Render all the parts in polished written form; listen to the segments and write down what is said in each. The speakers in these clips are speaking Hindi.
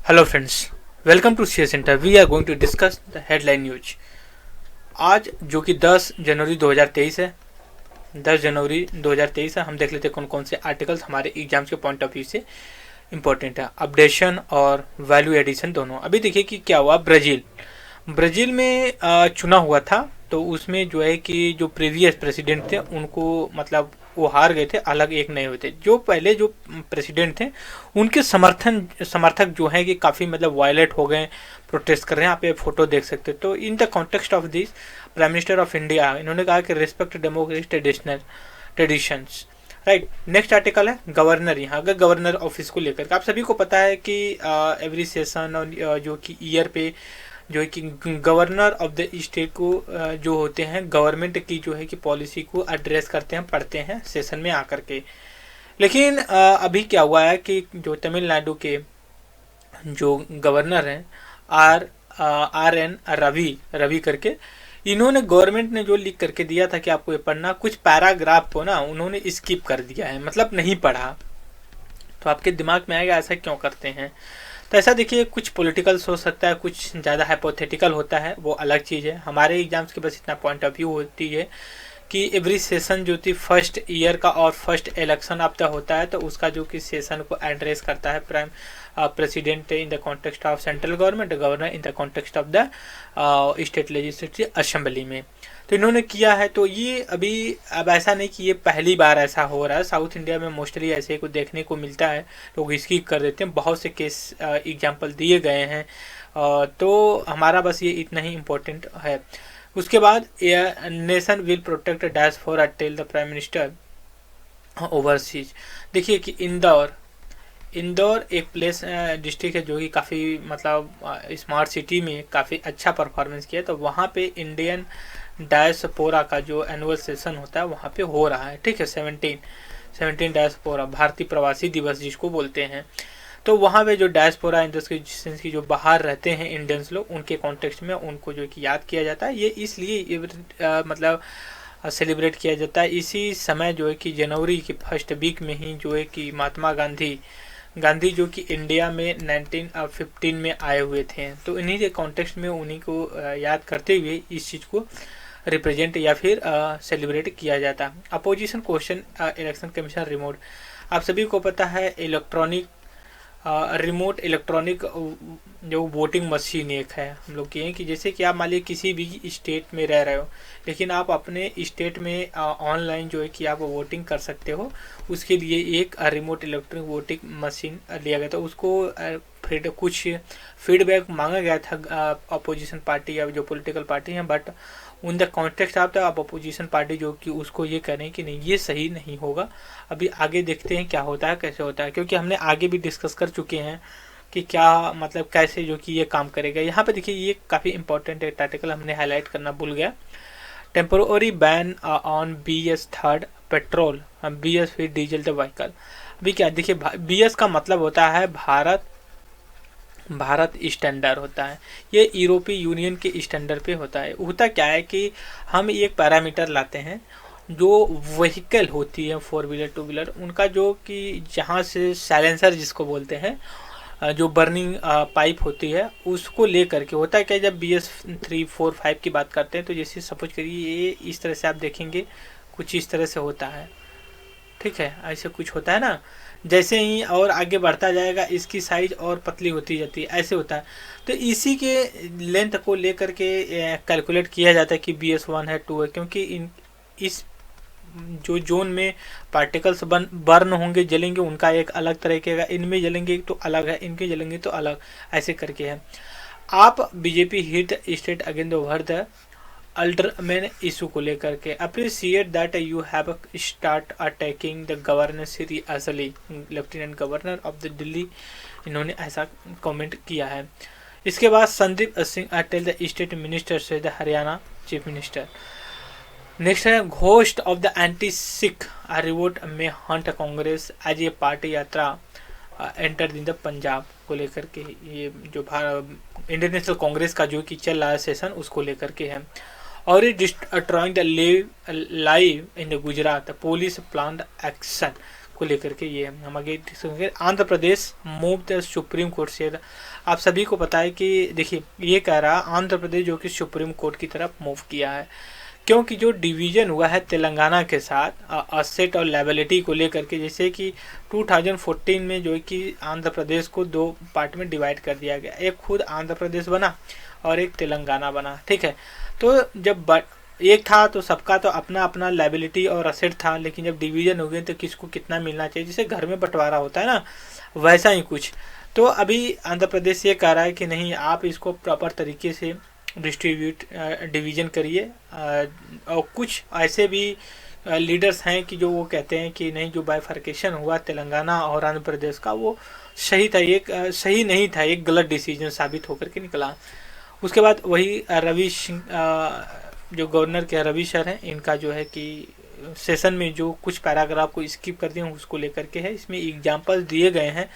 Hello friends, welcome to share centre. We are going to discuss the headline news. आज जो कि 10 जनवरी 2023 है, 10 जनवरी 2023 है। हम देख लेते हैं कौन कौन से आर्टिकल्स हमारे एग्जाम्स के पॉइंट ऑफ व्यू से इंपॉर्टेंट है। अपडेशन और वैल्यू एडिशन दोनों। अभी देखिए कि क्या हुआ। ब्राज़ील में चुना हुआ था, तो उसमें जो है कि जो प्रीवियस प्रेसिडेंट थे उनको मतलब वो हार गए थे, अलग एक नए हुए थे। जो पहले जो प्रेसिडेंट थे उनके समर्थक जो है कि काफ़ी मतलब वायलेट हो गए, प्रोटेस्ट कर रहे हैं। आप ये फोटो देख सकते हैं। तो in the context of this, prime minister of India इन्होंने कहा कि respect democratic traditions. Right. Next article है गवर्नर। यहाँ का गवर्नर ऑफिस को लेकर आप सभी को पता है कि एवरी सेशन और जो कि ईयर पे जो है कि गवर्नर ऑफ द स्टेट को जो होते हैं गवर्नमेंट की जो है कि पॉलिसी को एड्रेस करते हैं, पढ़ते हैं सेशन में आकर के। लेकिन अभी क्या हुआ है कि जो तमिलनाडु के जो गवर्नर हैं आर एन रवि करके, इन्होंने गवर्नमेंट ने जो लिख करके दिया था कि आपको ये पढ़ना, कुछ पैराग्राफ को ना उन्होंने स्किप कर दिया है, मतलब नहीं पढ़ा। तो आपके दिमाग में आएगा ऐसा क्यों करते हैं। तो ऐसा देखिए, कुछ पॉलिटिकल हो सकता है, कुछ ज़्यादा हाइपोथेटिकल होता है, वो अलग चीज़ है। हमारे एग्जाम्स के बस इतना पॉइंट ऑफ व्यू होती है कि एवरी सेशन जो थी फर्स्ट ईयर का और फर्स्ट इलेक्शन अब तक होता है, तो उसका जो कि सेशन को एड्रेस करता है prime president in the context of central government, governor in the context of the state legislative assembly में। तो इन्होंने किया है। तो ये अभी अब ऐसा नहीं कि ये पहली बार ऐसा हो रहा है। साउथ इंडिया में मोस्टली ऐसे को देखने को मिलता है, लोग स्किप कर देते हैं। बहुत से केस एग्जाम्पल दिए गए हैं। तो हमारा बस ये इतना ही इम्पोर्टेंट है। उसके बाद nation will protect diaspora tell the prime minister overseas. देखिए कि इंदौर एक प्लेस डिस्ट्रिक्ट है जो कि काफ़ी मतलब स्मार्ट सिटी में काफ़ी अच्छा परफॉर्मेंस किया। तो वहाँ पे इंडियन डायस्पोरा का जो एनुअल सेशन होता है वहाँ पे हो रहा है। ठीक है, 17 डायस्पोरा, भारतीय प्रवासी दिवस जिसको बोलते हैं। तो वहाँ पे जो डायस्पोरा इंडस्ट्री की जो बाहर रहते हैं इंडियंस लोग, उनके कॉन्टेक्स्ट में उनको जो कि याद किया जाता है। ये इसलिए मतलब सेलिब्रेट किया जाता है इसी समय जो है कि जनवरी की फर्स्ट वीक में ही जो है कि महात्मा गांधी जो कि इंडिया में 1915 में आए हुए थे। तो इन्हीं के कॉन्टेक्स्ट में उन्हीं को याद करते हुए इस चीज़ को रिप्रेजेंट या फिर सेलिब्रेट किया जाता है। Opposition question election commission remote. आप सभी को पता है रिमोट इलेक्ट्रॉनिक जो वोटिंग मशीन एक है हम लोग की, कि जैसे कि आप मान लीजिए किसी भी स्टेट में रह रहे हो, लेकिन आप अपने स्टेट में ऑनलाइन जो है कि आप वोटिंग कर सकते हो। उसके लिए एक रिमोट इलेक्ट्रॉनिक वोटिंग मशीन लिया गया था। उसको फिर कुछ फीडबैक मांगा गया था अपोजिशन पार्टी या जो पॉलिटिकल पार्टी हैं, बट उन the context of the opposition party जो कि उसको ये कह रहे हैं कि नहीं, ये सही नहीं होगा। अभी आगे देखते हैं क्या होता है, कैसे होता है, क्योंकि हमने आगे भी डिस्कस कर चुके हैं कि क्या मतलब कैसे जो कि ये काम करेगा। यहाँ पे देखिए ये काफ़ी इंपॉर्टेंट एक आर्टिकल हमने हाईलाइट करना भूल गया। Temporary ban on BS third petrol, BS फिर डीजल द व्हीकल। अभी क्या देखिए, BS का मतलब होता है भारत स्टैंडर्ड होता है। ये यूरोपीय यूनियन के स्टैंडर्ड पे होता है। होता क्या है कि हम एक पैरामीटर लाते हैं, जो व्हीकल होती है 4 व्हीलर 2 व्हीलर, उनका जो कि जहाँ से साइलेंसर जिसको बोलते हैं, जो बर्निंग पाइप होती है, उसको ले करके होता है क्या, जब BS 3 4 5 की बात करते हैं तो जैसे सपोज करिए ये इस तरह से आप देखेंगे, कुछ इस तरह से होता है। ठीक है, ऐसे कुछ होता है ना। जैसे ही और आगे बढ़ता जाएगा इसकी साइज और पतली होती जाती है, ऐसे होता है। तो इसी के लेंथ को लेकर के कैलकुलेट किया जाता है कि BS 1 है 2 है, क्योंकि इस जो जोन में पार्टिकल्स बर्न होंगे, जलेंगे, उनका एक अलग तरीके का, इनमें जलेंगे तो अलग है, इनके जलेंगे तो अलग, ऐसे करके है। आप BJP hit state again over the alderman issue को लेकर के appreciate that you have start attacking the governor seriously, lieutenant governor of the Delhi, इन्होंने ऐसा कमेंट किया है। इसके बाद Sandeep Singh tell the state minister से the Haryana chief minister. Next है ghost of the anti Sikh riot may haunt Congress as a party yatra enter in the Punjab को लेकर के। ये जो इंडियन नेशनल कांग्रेस का जो कि चल रहा है सेशन, उसको लेकर के है। और destroying the live in the Gujarat, police plan action को लेकर के ये हम आगे डिस्कस करेंगे। Andhra Pradesh move the supreme court से, आप सभी को पता है कि देखिए ये कह रहा आंध्र प्रदेश जो कि सुप्रीम कोर्ट की तरफ मूव किया है, क्योंकि जो डिवीजन हुआ है तेलंगाना के साथ असेट और लायबिलिटी को लेकर के, जैसे कि 2014 में जो है कि आंध्र प्रदेश को दो पार्ट में डिवाइड कर दिया गया, एक खुद आंध्र प्रदेश बना और एक तेलंगाना बना, ठीक है। तो जब एक था तो सबका तो अपना अपना लायबिलिटी और असेट था, लेकिन जब डिवीजन हो गए तो किसको कितना मिलना चाहिए, जैसे घर में बंटवारा होता है ना, वैसा ही कुछ। तो अभी आंध्र प्रदेश ये कह रहा है कि नहीं, आप इसको प्रॉपर तरीके से डिस्ट्रीब्यूट डिवीजन करिए। और कुछ ऐसे भी लीडर्स हैं कि जो वो कहते हैं कि नहीं, जो बाइफर्केशन हुआ तेलंगाना और आंध्र प्रदेश का वो सही था, एक सही नहीं था, एक गलत डिसीजन साबित होकर के निकला। उसके बाद वही रवि सिंह जो गवर्नर के रवि सर हैं, इनका जो है कि सेशन में जो कुछ पैराग्राफ को स्किप कर दिए उसको लेकर के है। इसमें एग्जाम्पल दिए गए हैं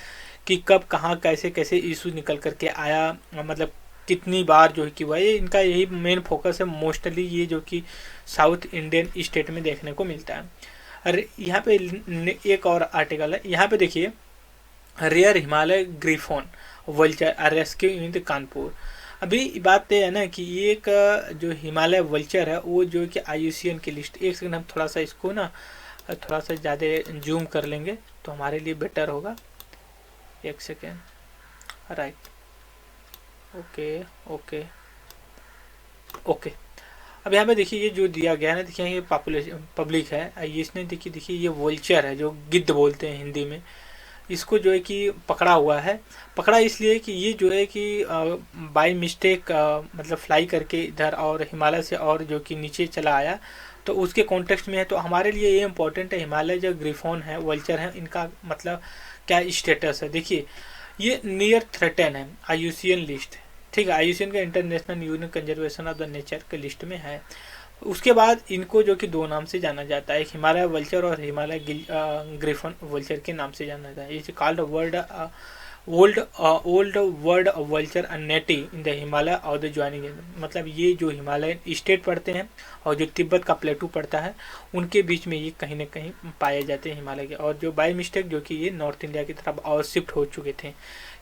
कि कब कहाँ कैसे कैसे इशू निकल करके आया, मतलब कितनी बार जो है कि हुआ। ये इनका यही मेन फोकस है मोस्टली, ये जो कि साउथ इंडियन स्टेट में देखने को मिलता है। अरे यहाँ पे एक और आर्टिकल है, यहाँ पे देखिए, rare Himalaya griffon vulture rescue in the Kanpur. अभी बात ये है ना कि एक जो हिमालय वल्चर है वो जो कि IUCN की लिस्ट, एक सेकंड हम थोड़ा सा इसको ना थोड़ा सा ज़्यादा जूम कर लेंगे तो हमारे लिए बेटर होगा। एक second, right, okay okay okay. अब यहाँ पे देखिए ये जो दिया गया है ना, देखिए ये पॉपुलेशन पब्लिक है, इसने देखिए ये वोल्चर है जो गिद्ध बोलते हैं हिंदी में, इसको जो है कि पकड़ा हुआ है। पकड़ा इसलिए कि ये जो है कि बाय मिस्टेक मतलब फ्लाई करके इधर और हिमालय से और जो कि नीचे चला आया, तो उसके कॉन्टेक्स्ट में है। तो हमारे लिए ये इम्पोर्टेंट है, हिमालय जो ग्रिफोन है वल्चर है, इनका मतलब क्या स्टेटस है। देखिए ये नियर थ्रेटन है, IUCN लिस्ट, ठीक है, IUCN का international union conservation of the nature के लिस्ट में है। उसके बाद इनको जो कि दो नाम से जाना जाता है, एक हिमालय वल्चर और हिमालय ग्रिफन वल्चर के नाम से जाना जाता है। Is called old world vulture native in the Himalaya और द ज्वाइनिंग, मतलब ये जो हिमालयन स्टेट पड़ते हैं और जो तिब्बत का प्लेटू पड़ता है उनके बीच में ये कहीं ना कहीं पाए जाते हैं हिमालय के, और जो बाय मिस्टेक जो कि ये नॉर्थ इंडिया की तरफ और शिफ्ट हो चुके थे।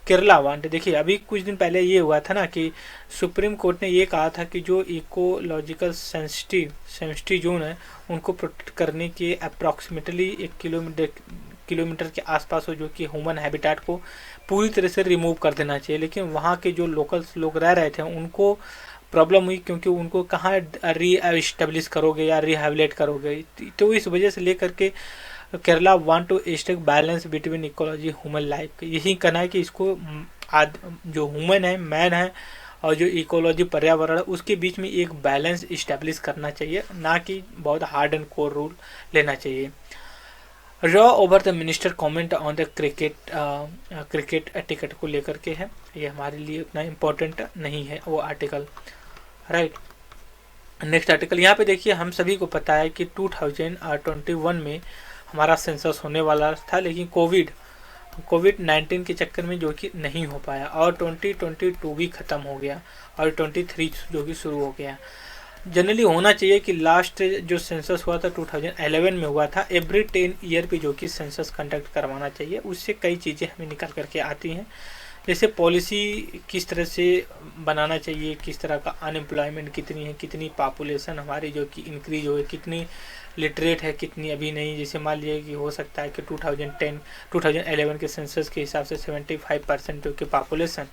केरला वांट, देखिए अभी कुछ दिन पहले ये हुआ था ना कि सुप्रीम कोर्ट ने ये कहा था कि जो इकोलॉजिकल सेंसिटिव जोन है उनको प्रोटेक्ट करने के अप्रॉक्सीमेटली 1 किलोमीटर के आसपास हो, जो कि ह्यूमन हैबिटेट को पूरी तरह से रिमूव कर देना चाहिए। लेकिन वहाँ के जो लोकल्स लोग रह रहे थे उनको प्रॉब्लम हुई, क्योंकि उनको कहाँ री एस्टेब्लिश करोगे या रिहेबिलिट करोगे। तो इस वजह से लेकर के Kerala want to strike balance between ecology human life, यही कहना है कि इसको जो ह्यूमन है, मैन है, और जो इकोलॉजी पर्यावरण है उसके बीच में एक बैलेंस इस्टेब्लिश करना चाहिए, ना कि बहुत हार्ड एंड कोर रूल लेना चाहिए। Raw over the minister comment on the cricket ticket को लेकर के है, ये हमारे लिए उतना इम्पोर्टेंट नहीं है वो आर्टिकल, राइट। नेक्स्ट आर्टिकल यहाँ पे देखिए, हम सभी को पता है कि 2021 में हमारा सेंसस होने वाला था, लेकिन कोविड-19 के चक्कर में जो कि नहीं हो पाया, और 2022 भी ख़त्म हो गया और 23 जो कि शुरू हो गया। जनरली होना चाहिए कि लास्ट जो सेंसस हुआ था 2011 में हुआ था, एवरी 10 ईयर पे जो कि सेंसस कंडक्ट करवाना चाहिए। उससे कई चीज़ें हमें निकल करके आती हैं, जैसे पॉलिसी किस तरह से बनाना चाहिए, किस तरह का अनएम्प्लॉयमेंट कितनी है, कितनी पॉपुलेशन हमारी जो कि इंक्रीज हो, कितनी लिटरेट है, कितनी अभी नहीं। जैसे मान लीजिए कि हो सकता है कि 2011 के सेंसस के हिसाब से 75% जो कि पॉपुलेशन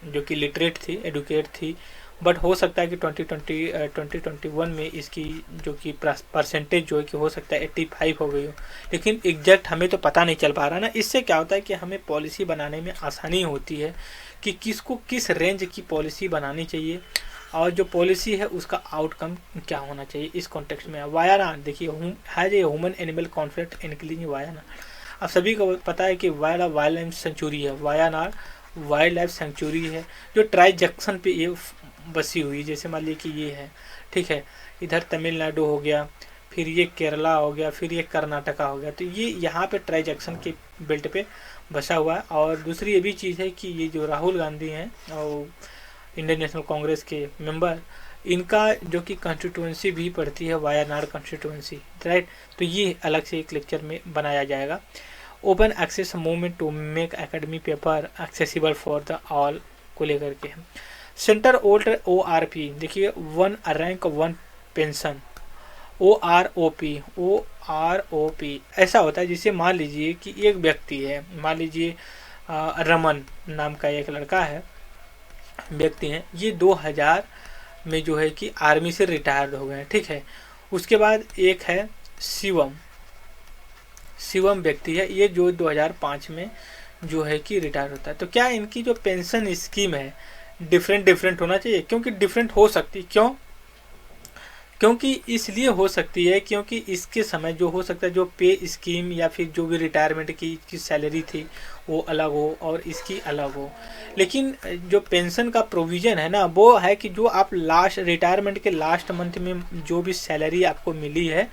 जो कि लिटरेट थी, एडुकेट थी, बट हो सकता है कि 2021 में इसकी जो कि परसेंटेज जो है कि हो सकता है 85 हो गई हो, लेकिन एग्जैक्ट हमें तो पता नहीं चल पा रहा ना। इससे क्या होता है कि हमें पॉलिसी बनाने में आसानी होती है कि किसको किस रेंज की पॉलिसी बनानी चाहिए, और जो पॉलिसी है उसका आउटकम क्या होना चाहिए इस कॉन्टेक्स्ट में। वायानाड देखिए, has a human animal conflict including Wayanad. अब सभी को पता है कि वाइल्ड लाइफ सेंचुरी है, वायानाड वाइल्ड लाइफ सेंचुरी है जो ट्राई जंक्शन पे ये बसी हुई। जैसे मान लीजिए कि ये है, ठीक है, इधर तमिलनाडु हो गया, फिर ये केरला हो गया, फिर ये कर्नाटका हो गया, तो ये यहाँ पे ट्राई जंक्शन के बेल्ट पे बसा हुआ है। और दूसरी ये भी चीज़ है कि ये जो राहुल गांधी हैं और इंडियन नेशनल कांग्रेस के मेंबर, इनका जो कि कंस्टिट्यूंसी भी पड़ती है वायनाड कंस्टिट्यूंसी, राइट। तो ये अलग से एक लेक्चर में बनाया जाएगा। Open access movement to make academy paper accessible for the all को लेकर के। सेंटर ओल्ड ORP, देखिए 1 रैंक 1 पेंशन, OROP ऐसा होता है जिसे मान लीजिए कि एक व्यक्ति है, मान लीजिए रमन नाम का एक लड़का है, व्यक्ति है, ये 2000 में जो है कि आर्मी से रिटायर्ड हो गए, ठीक है। उसके बाद एक है शिवम व्यक्ति है, ये जो 2005 में जो है कि रिटायर होता है। तो क्या इनकी जो पेंशन स्कीम है डिफरेंट होना चाहिए? क्योंकि डिफरेंट हो सकती, क्योंकि इसलिए हो सकती है क्योंकि इसके समय जो हो सकता है जो पे स्कीम या फिर जो भी रिटायरमेंट की सैलरी थी वो अलग हो और इसकी अलग हो। लेकिन जो पेंशन का प्रोविज़न है ना, वो है कि जो आप लास्ट रिटायरमेंट के लास्ट मंथ में जो भी सैलरी आपको मिली है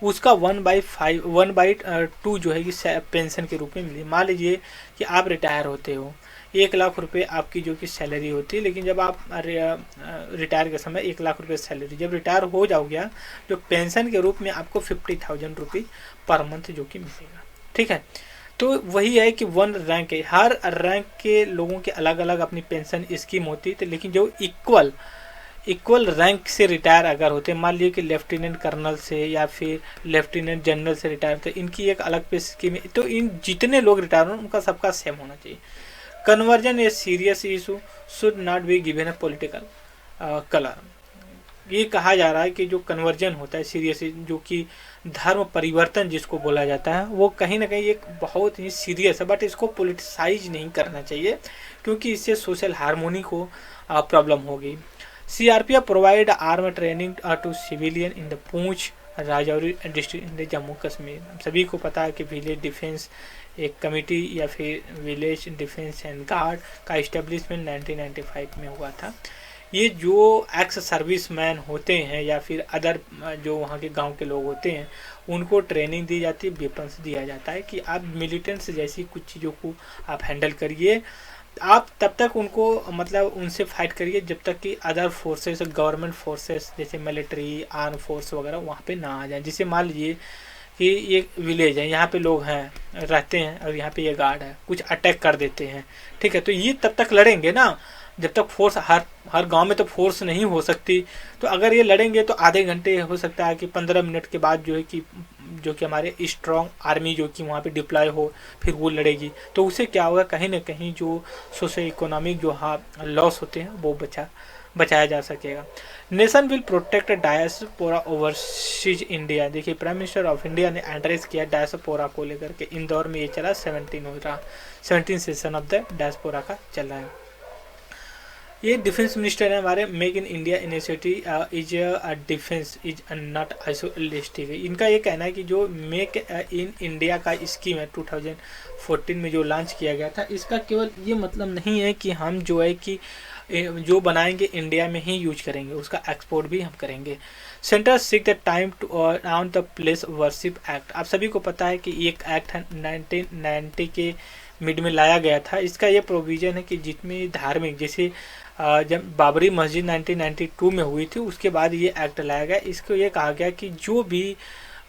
उसका 1/2 जो है कि पेंशन के रूप में मिली। मान लीजिए कि आप रिटायर होते हो, 1 लाख रुपए आपकी जो कि सैलरी होती है, लेकिन जब आप रिटायर के समय 1 लाख रुपए सैलरी, जब रिटायर हो जाओगे जो पेंशन के रूप में आपको 50,000 रुपये पर मंथ जो कि मिलेगा, ठीक है। तो वही है कि 1 रैंक है, हर रैंक के लोगों के अलग अलग अपनी पेंशन स्कीम होती है। तो लेकिन जो इक्वल रैंक से रिटायर अगर होते हैं, मान लीजिए कि लेफ्टिनेंट कर्नल से या फिर लेफ्टिनेंट जनरल से रिटायर, तो इनकी एक अलग पे स्कीम है। तो इन जितने लोग रिटायर हो उनका सबका सेम होना चाहिए। Conversion a serious issue should not be given a political colour. ये कहा जा रहा है कि जो कन्वर्जन होता है सीरियस, जो कि धर्म परिवर्तन जिसको बोला जाता है, वो कहीं ना कहीं एक बहुत ही सीरियस है, बट इसको पॉलिटिसाइज नहीं करना चाहिए क्योंकि इससे सोशल हार्मोनी को प्रॉब्लम होगी। CRPF provide arm training to civilian in the Poonch Rajouri district in Jammu Kashmir. सभी को पता है कि विलेज डिफेंस एक कमेटी या फिर विलेज डिफेंस एंड गार्ड का इस्टेब्लिशमेंट 1995 में हुआ था। ये जो एक्स सर्विस मैन होते हैं या फिर अदर जो वहाँ के गांव के लोग होते हैं उनको ट्रेनिंग दी जाती है, वेपन्स दिया जाता है कि आप मिलिटेंट्स जैसी कुछ चीज़ों को आप हैंडल करिए। आप तब तक उनको मतलब उनसे फाइट करिए जब तक कि अदर फोर्सेस, गवर्नमेंट फोर्सेस जैसे मिलिट्री, आर्म फोर्स वगैरह वहाँ पे ना आ जाए। जिसे मान लीजिए कि ये विलेज है, यहाँ पे लोग हैं रहते हैं और यहाँ पे ये गार्ड है, कुछ अटैक कर देते हैं, ठीक है। तो ये तब तक लड़ेंगे ना जब तक फोर्स, हर गांव में तो फोर्स नहीं हो सकती। तो अगर ये लड़ेंगे तो आधे घंटे, हो सकता है कि 15 मिनट के बाद जो है कि हमारे स्ट्रॉन्ग आर्मी जो कि वहाँ पे डिप्लॉय हो, फिर वो लड़ेगी। तो उससे क्या होगा, कहीं ना कहीं जो सोशो इकोनॉमिक जो लॉस होते हैं वो बचाया जा सकेगा। Nation will protect diaspora overseas India. देखिए प्राइम मिनिस्टर ऑफ इंडिया ने एड्रेस किया डायस्पोरा को लेकर के। इंदौर में ये चला 17 सेशन ऑफ द डायस्पोरा का चल रहा है। ये डिफेंस मिनिस्टर है हमारे। Make in India initiative is defence is not isolationistic. इनका ये कहना है कि जो मेक इन इंडिया का स्कीम है 2014 में जो लॉन्च किया गया था, इसका केवल ये मतलब नहीं है कि हम जो है कि जो बनाएंगे इंडिया में ही यूज करेंगे, उसका एक्सपोर्ट भी हम करेंगे। Centre seek the time to on the place worship act. आप सभी को पता है कि एक एक्ट 1990 के मिड में लाया गया था। इसका ये प्रोविज़न है कि जितने धार्मिक, जैसे जब बाबरी मस्जिद 1992 में हुई थी उसके बाद ये एक्ट लाया गया। इसको ये कहा गया कि जो भी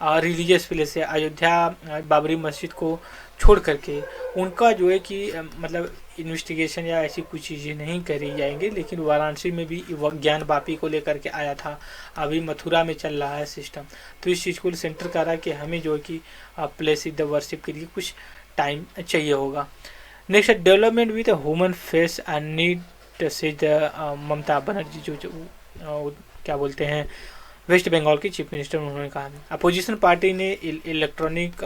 रिलीजियस प्लेस है, अयोध्या बाबरी मस्जिद को छोड़ करके उनका जो है कि मतलब इन्वेस्टिगेशन या ऐसी कुछ चीज़ें नहीं करी जाएंगी। लेकिन वाराणसी में भी ज्ञान वापी को लेकर के आया था, अभी मथुरा में चल रहा है सिस्टम। तो इस चीज़ को सेंटर कर रहा है कि हमें जो है कि प्लेस द वर्शिप के लिए कुछ टाइम चाहिए होगा। Next, development with human face and need से ममता बनर्जी जो क्या बोलते हैं वेस्ट बंगाल की चीफ मिनिस्टर, उन्होंने कहा। अपोजिशन पार्टी ने electronic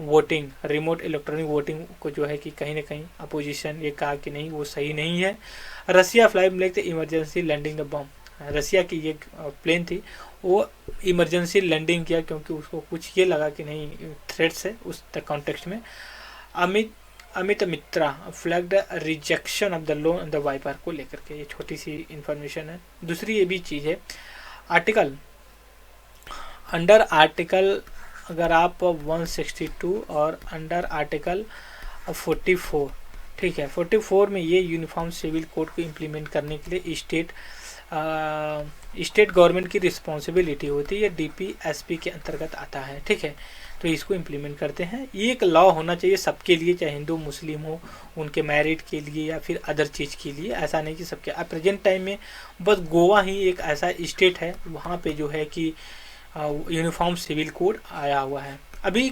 voting, remote electronic voting को जो है कि कहीं ना कहीं अपोजिशन ये कहा कि नहीं, वो सही नहीं है। Russia fly black emergency landing the bomb. Russia की ये प्लेन थी, वो इमरजेंसी लैंडिंग किया क्योंकि उसको कुछ ये लगा कि नहीं थ्रेट्स है उस कॉन्टेक्स्ट में। Amit Mitra flagged rejection of the loan the waiver को लेकर के। ये छोटी सी इंफॉर्मेशन है। दूसरी ये भी चीज़ है, आर्टिकल अंडर आर्टिकल अगर आप 162 और अंडर आर्टिकल 44, ठीक है, 44 में ये यूनिफॉर्म सिविल कोड को इम्प्लीमेंट करने के लिए स्टेट स्टेट गवर्नमेंट की रिस्पॉन्सिबिलिटी होती है, डीपीएसपी के अंतर्गत आता है, ठीक है। तो इसको इम्प्लीमेंट करते हैं। ये एक लॉ होना चाहिए सबके लिए, चाहे हिंदू मुस्लिम हो, उनके मैरिट के लिए या फिर अदर चीज़ के लिए, ऐसा नहीं कि सबके। अब प्रेजेंट टाइम में बस गोवा ही एक ऐसा स्टेट है वहाँ पे जो है कि यूनिफॉर्म सिविल कोड आया हुआ है। अभी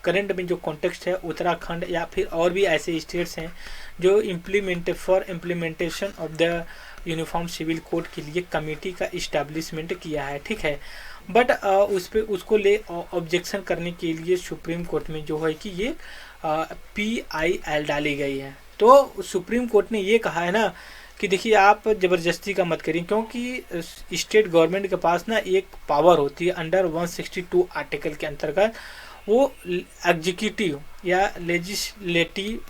करंट में जो कॉन्टेक्स्ट है, उत्तराखंड या फिर और भी ऐसे स्टेट्स हैं जो implementation of the uniform civil code के लिए कमेटी का इस्टेब्लिशमेंट किया है, ठीक है। बट उस पर उसको ले ऑब्जेक्शन करने के लिए सुप्रीम कोर्ट में जो है कि ये PIL डाली गई है। तो सुप्रीम कोर्ट ने ये कहा है ना कि देखिए आप ज़बरदस्ती का मत करिए, क्योंकि स्टेट गवर्नमेंट के पास ना एक पावर होती है अंडर 162 आर्टिकल के अंतर्गत, वो एग्जीक्यूटिव या लेजिस्लेटिव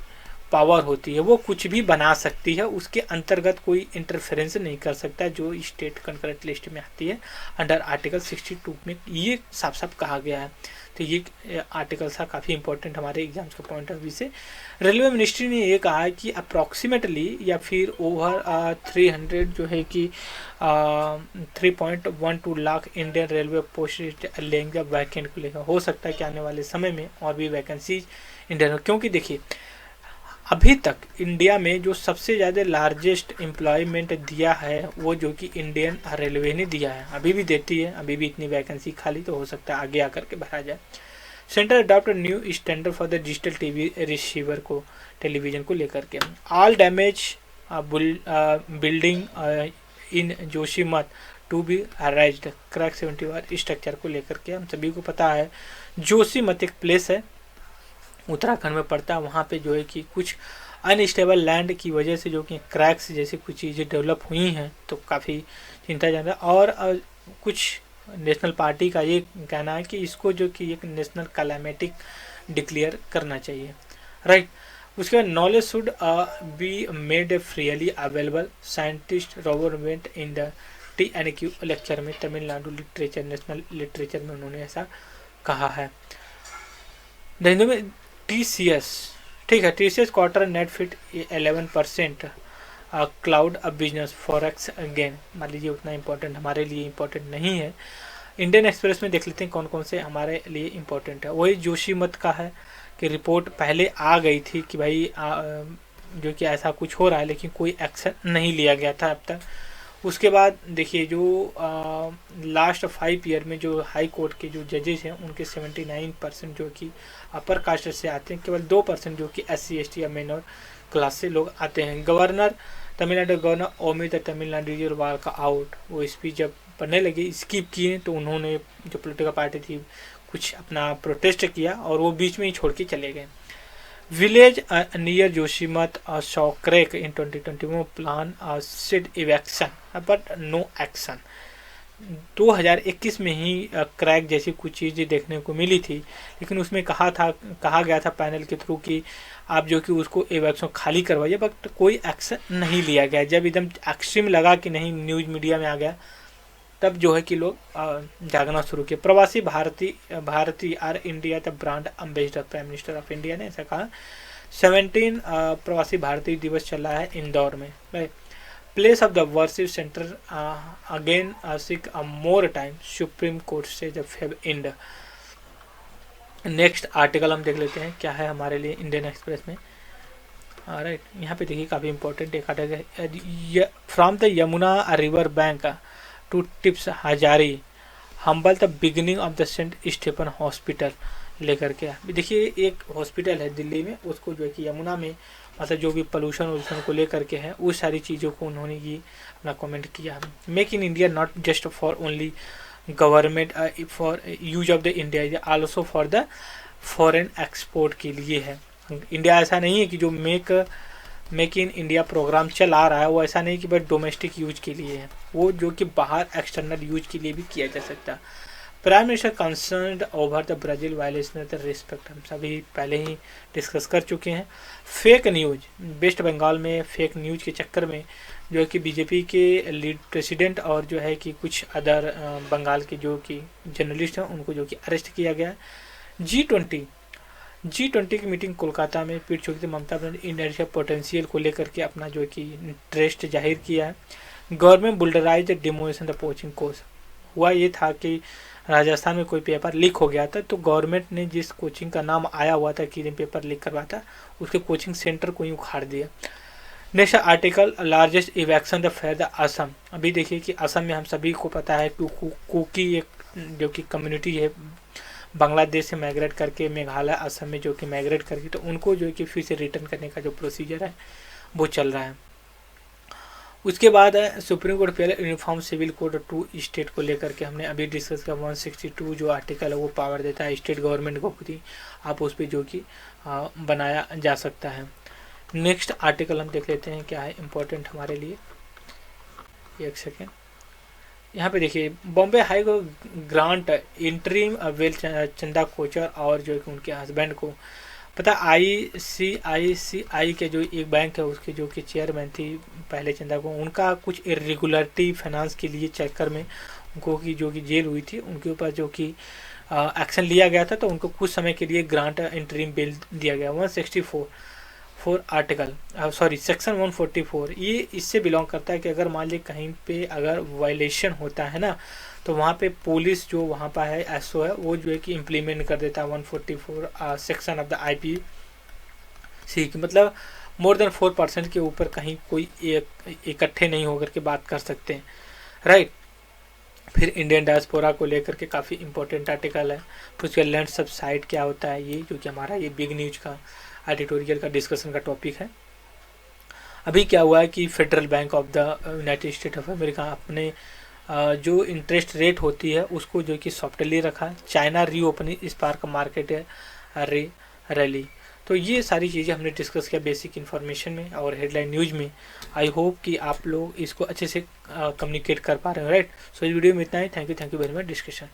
पावर होती है, वो कुछ भी बना सकती है, उसके अंतर्गत कोई इंटरफेरेंस नहीं कर सकता, जो स्टेट कंकरेंट लिस्ट में आती है अंडर आर्टिकल 62 में ये साफ साफ कहा गया है। तो ये आर्टिकल सा काफ़ी इंपॉर्टेंट हमारे एग्जाम्स के पॉइंट ऑफ व्यू से। रेलवे मिनिस्ट्री ने ये कहा है कि अप्रॉक्सीमेटली या फिर ओवर 300 जो है कि 3.12 लाख इंडियन रेलवे पोस्ट लेंगे वैकेंट को लेकर। हो सकता है कि आने वाले समय में और भी वैकेंसीज इंडियन, क्योंकि देखिए अभी तक इंडिया में जो सबसे ज़्यादा लार्जेस्ट एम्प्लॉयमेंट दिया है वो जो कि इंडियन रेलवे ने दिया है, अभी भी देती है, अभी भी इतनी वैकेंसी खाली, तो हो सकता है आगे आकर के भरा जाए। Centre adopt new standard for the digital TV receiver को, टेलीविजन को लेकर के। All damage building in Joshimath to be arised, crack 71 structure को लेकर के। हम सभी को पता है जोशीमठ एक प्लेस है, उत्तराखंड में पड़ता है। वहाँ पे जो है कि कुछ अनस्टेबल लैंड की वजह से जो कि क्रैक्स जैसी कुछ चीज़ें डेवलप हुई हैं, तो काफ़ी चिंताजनक है। और कुछ नेशनल पार्टी का ये कहना है कि इसको जो कि एक नेशनल कैलामिटी डिक्लेयर करना चाहिए, राइट। उसके बाद knowledge should be made freely available, scientist government in the TNQ lecture में, तमिलनाडु लिटरेचर नेशनल लिटरेचर में उन्होंने ऐसा कहा है। हिंदू में TCS, ठीक है, TCS quarter net fit 11% cloud अब बिजनेस फॉरेक्स गेन। मान लीजिए उतना इंपॉर्टेंट हमारे लिए इंपॉर्टेंट नहीं है। इंडियन एक्सप्रेस में देख लेते हैं कौन कौन से हमारे लिए इंपॉर्टेंट है। वही जोशीमठ का है कि रिपोर्ट पहले आ गई थी कि भाई जो कि ऐसा कुछ हो रहा है, लेकिन कोई एक्शन नहीं लिया गया था अब तक। उसके बाद देखिए जो लास्ट 5 ईयर में जो हाई कोर्ट के जो जजेस हैं उनके 79% जो कि अपर कास्ट से आते हैं, केवल 2% जो कि SC ST या मेनर क्लास से लोग आते हैं। गवर्नर तमिलनाडु गवर्नर ओमित तमिलनाडु वाल का आउट, वो स्पीच जब पढ़ने लगे स्किप किए तो उन्होंने जो पोलिटिकल पार्टी थी कुछ अपना प्रोटेस्ट किया और वो बीच में ही छोड़ के चले गए। Village near Joshimath saw crack in 2021 plan said evacuation but no action. 2021 में ही क्रैक जैसी कुछ चीज़ें देखने को मिली थी, लेकिन उसमें कहा गया था पैनल के थ्रू कि आप जो कि उसको इवेक्शन खाली करवाइए, बट कोई एक्शन नहीं लिया गया। जब एकदम एक्सट्रीम लगा कि नहीं न्यूज़ मीडिया में आ गया, तब जो है कि लोग जागना शुरू किए। प्रवासी भारतीय R India the brand ambassador, prime minister of India ने ऐसा कहा। 17 प्रवासी भारतीय दिवस चला है इंदौर में। Place of the worship centre again sick more time, supreme court से जब फेब इंड। नेक्स्ट आर्टिकल हम देख लेते हैं क्या है हमारे लिए इंडियन एक्सप्रेस में, राइट। यहाँ पे देखिए काफ़ी इंपॉर्टेंट एक article, from the Yamuna river bank to Tis Hazari humble the beginning of the Saint Stephen hospital लेकर के। देखिए एक हॉस्पिटल है दिल्ली में, उसको जो है कि यमुना में मतलब जो भी पोल्यूशन को लेकर के है उस सारी चीज़ों को उन्होंने ये अपना कमेंट किया। Make in India not just for only government for use of the India, also for the foreign export के लिए है। इंडिया ऐसा नहीं है कि जो मेक इन इंडिया प्रोग्राम चला रहा है वो ऐसा नहीं कि बस डोमेस्टिक यूज के लिए है, वो जो कि बाहर एक्सटर्नल यूज के लिए भी किया जा सकता है। Prime minister concerned over the Brazil violation of the respect, हम सभी पहले ही डिस्कस कर चुके हैं। फेक न्यूज, वेस्ट बंगाल में फेक न्यूज के चक्कर में जो है कि बीजेपी के लीड प्रेसिडेंट और जो है कि कुछ अदर बंगाल के जो कि जर्नलिस्ट हैं उनको जो कि अरेस्ट किया गया। G20 की मीटिंग कोलकाता में पीठ चुकी थी। ममता बनर्जी इंडोनेशिया पोटेंशियल को लेकर के अपना जो कि इंटरेस्ट जाहिर किया है। Government bulldozerise demolition the coaching course. हुआ ये था कि राजस्थान में कोई पेपर लीक हो गया था, तो गवर्नमेंट ने जिस कोचिंग का नाम आया हुआ था कि पेपर लीक करवाता, उसके कोचिंग सेंटर को ही उखाड़ दिया। Next article, largest evacuation the fair the Assam. अभी देखिए कि असम में हम सभी को पता है कुकी एक जो कि कम्युनिटी है बांग्लादेश से माइग्रेट करके मेघालय असम में जो कि माइग्रेट करके, तो उनको जो है कि फिर से रिटर्न करने का जो प्रोसीजर है वो चल रहा है। उसके बाद है सुप्रीम कोर्ट पहले यूनिफॉर्म सिविल कोड 2 स्टेट को लेकर के हमने अभी डिस्कस किया। 162 जो आर्टिकल है वो पावर देता है स्टेट गवर्नमेंट को खुद ही आप उस पर जो कि बनाया जा सकता है। नेक्स्ट आर्टिकल हम देख लेते हैं क्या है इम्पोर्टेंट हमारे लिए। एक सेकेंड, यहाँ पे देखिए बॉम्बे हाई को grant interim well Chanda Kochhar और जो कि उनके हस्बैंड को पता ICICI के जो एक बैंक है उसके जो कि चेयरमैन थी पहले चंदा को, उनका कुछ इरेगुलरिटी फाइनेंस के लिए चक्कर में उनको की जो कि जेल हुई थी, उनके ऊपर जो कि एक्शन लिया गया था, तो उनको कुछ समय के लिए ग्रांट इंटरिम बेल दिया गया। 164 आर्टिकल सेक्शन 144 ये इससे बिलोंग करता है कि अगर मान लीजिए कहीं पे अगर वायलेशन होता है ना, तो वहाँ पे पुलिस जो वहाँ पर है एसओ है वो जो है कि इम्प्लीमेंट कर देता है 144 सेक्शन ऑफ द IPC की, मतलब मोर देन 4% के ऊपर कहीं कोई इकट्ठे नहीं होकर के बात कर सकते हैं, राइट। फिर इंडियन डायस्पोरा को लेकर के काफ़ी इंपॉर्टेंट आर्टिकल है। फिर उसके लैंड सबसाइड क्या होता है, ये जो कि हमारा ये बिग न्यूज का एडिटोरियल का डिस्कशन का टॉपिक है। अभी क्या हुआ है कि federal bank of the United state of America अपने जो इंटरेस्ट रेट होती है उसको जो कि सॉफ्टली रखा। China reopening spark market rally. तो ये सारी चीज़ें हमने डिस्कस किया बेसिक इन्फॉर्मेशन में और हेडलाइन न्यूज में। आई होप कि आप लोग इसको अच्छे से कम्युनिकेट कर पा रहे हो, राइट। सो इस वीडियो में इतना ही। Thank you very much discussion.